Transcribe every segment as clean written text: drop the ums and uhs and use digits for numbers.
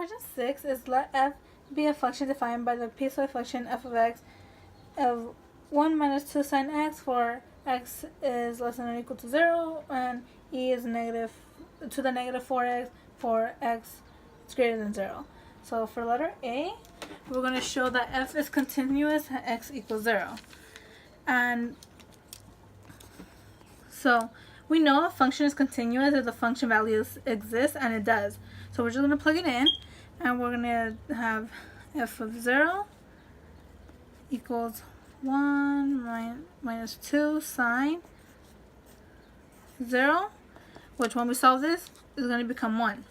Question 6 is let f be a function defined by the piecewise function f of x of 1 minus 2 sine x for x is less than or equal to 0, and e is negative to the negative 4x for x is greater than 0. So for letter A, we're going to show that f is continuous at x equals 0. And so we know a function is continuous if the function value exists, and it does. So we're just going to plug it in, and we're going to have f of 0 equals 1 minus 2 sine 0, which when we solve this is going to become 1.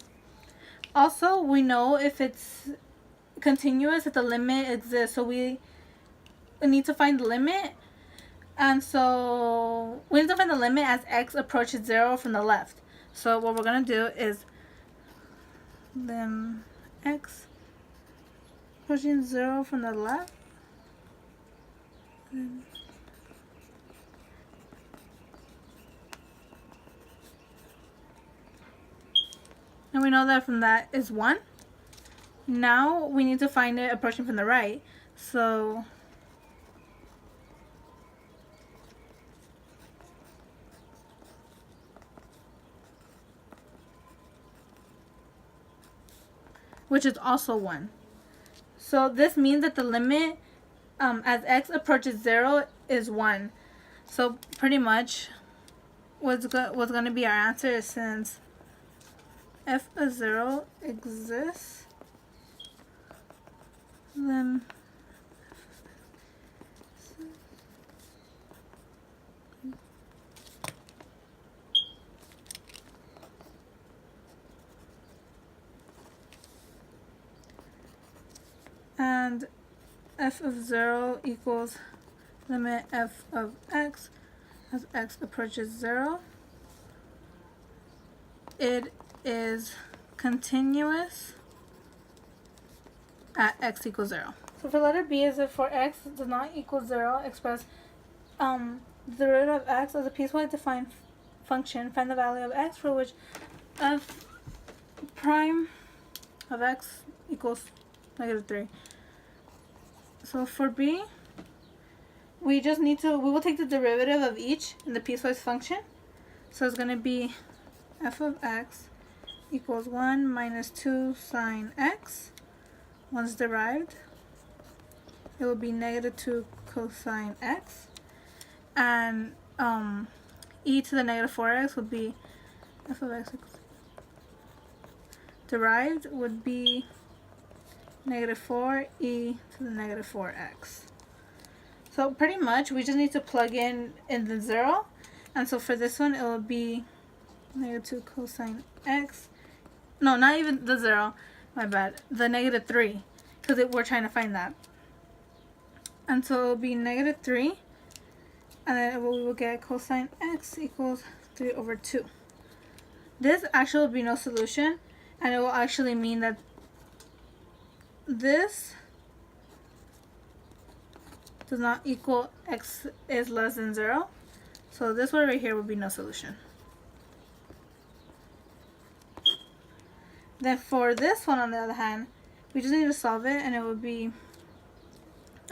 Also, we know if it's continuous if the limit exists, so we need to find the limit. And so we need to find the limit as x approaches 0 from the left. So what we're going to do is then x approaching 0 from the left. And we know that from that is 1. Now we need to find it approaching from the right. So which is also 1. So this means that the limit as x approaches 0 is 1. So pretty much what's going to be our answer is, since f of 0 exists, then and f of 0 equals limit f of x as x approaches 0. It is continuous at x equals 0. So for letter B is if for x does not equal 0, express the derivative of x as a piecewise defined function. Find the value of x for which f prime of x equals negative 3. So for B, we will take the derivative of each in the piecewise function. So it's going to be f of x equals 1 minus 2 sine x. Once derived, it will be negative 2 cosine x. And e to the negative 4x would be f of x equals, derived would be negative 4 e to the negative 4x. So pretty much we just need to plug in the 0. And so for this one it will be negative 2 cosine x. No, not even the 0. My bad. The negative 3. Because we're trying to find that. And so it will be negative 3. And then we will get cosine x equals 3 over 2. This actually will be no solution. And it will actually mean that this does not equal x is less than 0. So this one right here would be no solution. Then for this one, on the other hand, we just need to solve it, and it would be,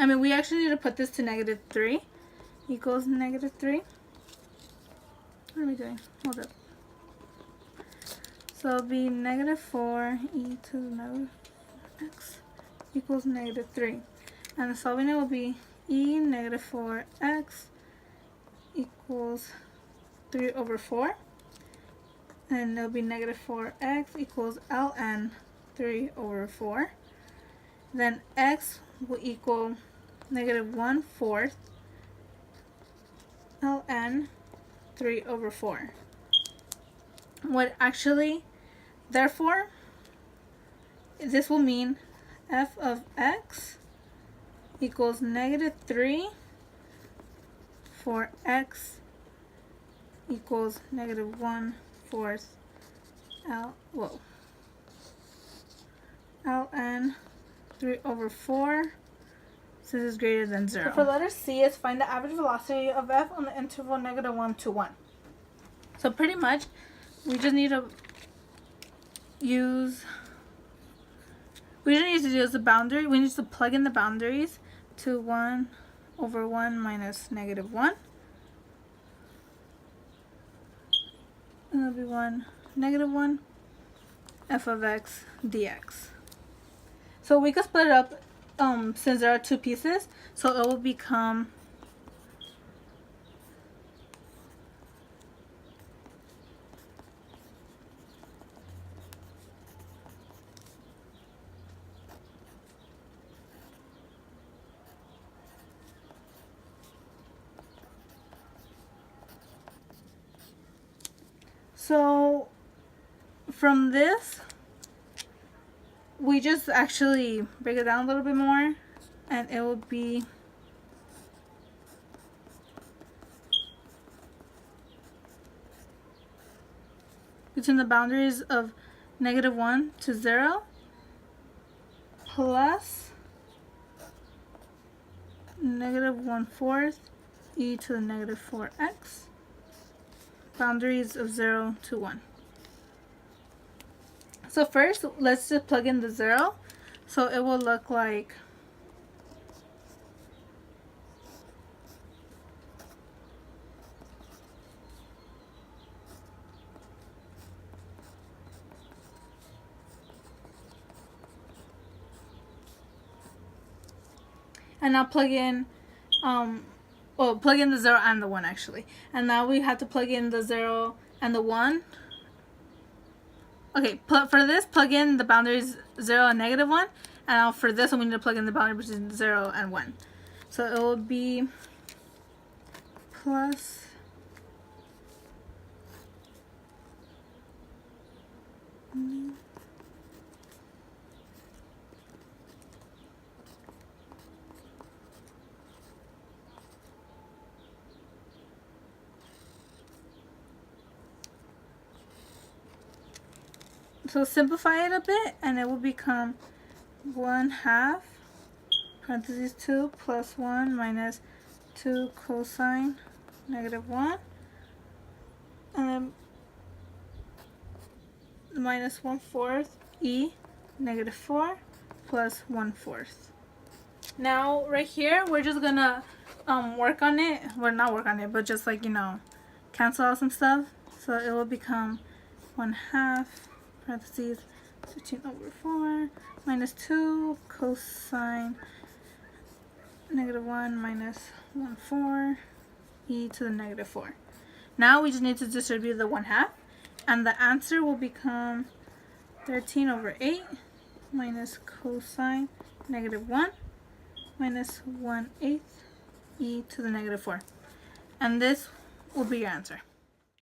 we actually need to put this to negative 3 equals negative 3. What are we doing? Hold up. So it'll be negative 4 e to the negative x equals negative 3. And the solving it will be e negative 4x equals 3 over 4. And it'll be negative 4x equals ln 3 over 4. Then x will equal negative 1/4 ln 3 over 4. What actually, therefore, this will mean f of x equals negative 3 for x equals negative 1/4 ln 3 over 4. So this is greater than 0. So for letter C is find the average velocity of f on the interval negative 1 to 1. So pretty much we just need to use we just need to do is the boundary. We need to plug in the boundaries to 1 over 1 minus negative 1. And that'll be 1, negative 1, f of x dx. So we can split it up since there are two pieces. So it will become so from this, we just actually break it down a little bit more, and it will be between the boundaries of negative 1 to 0 plus negative 1/4 e to the negative 4x, boundaries of 0 to 1. So first, let's just plug in the 0. So it will look like and now plug in plug in the 0 and the 1 actually. And now we have to plug in the 0 and the 1. Okay, for this, plug in the boundaries 0 and negative 1. And now for this one, we need to plug in the boundary between 0 and 1. So it will be plus so simplify it a bit, and it will become 1/2 parentheses 2 plus 1 minus 2 cosine negative 1, and then minus 1/4 e negative 4 plus 1/4. Now right here, we're just gonna work on it. Well, not work on it, but just like, cancel out some stuff. So it will become 1/2 parentheses 15 over 4 minus 2 cosine negative 1 minus 1/4 e to the negative 4. Now we just need to distribute the 1/2, and the answer will become 13 over 8 minus cosine negative 1 minus 1/8 e to the negative 4. And this will be your answer.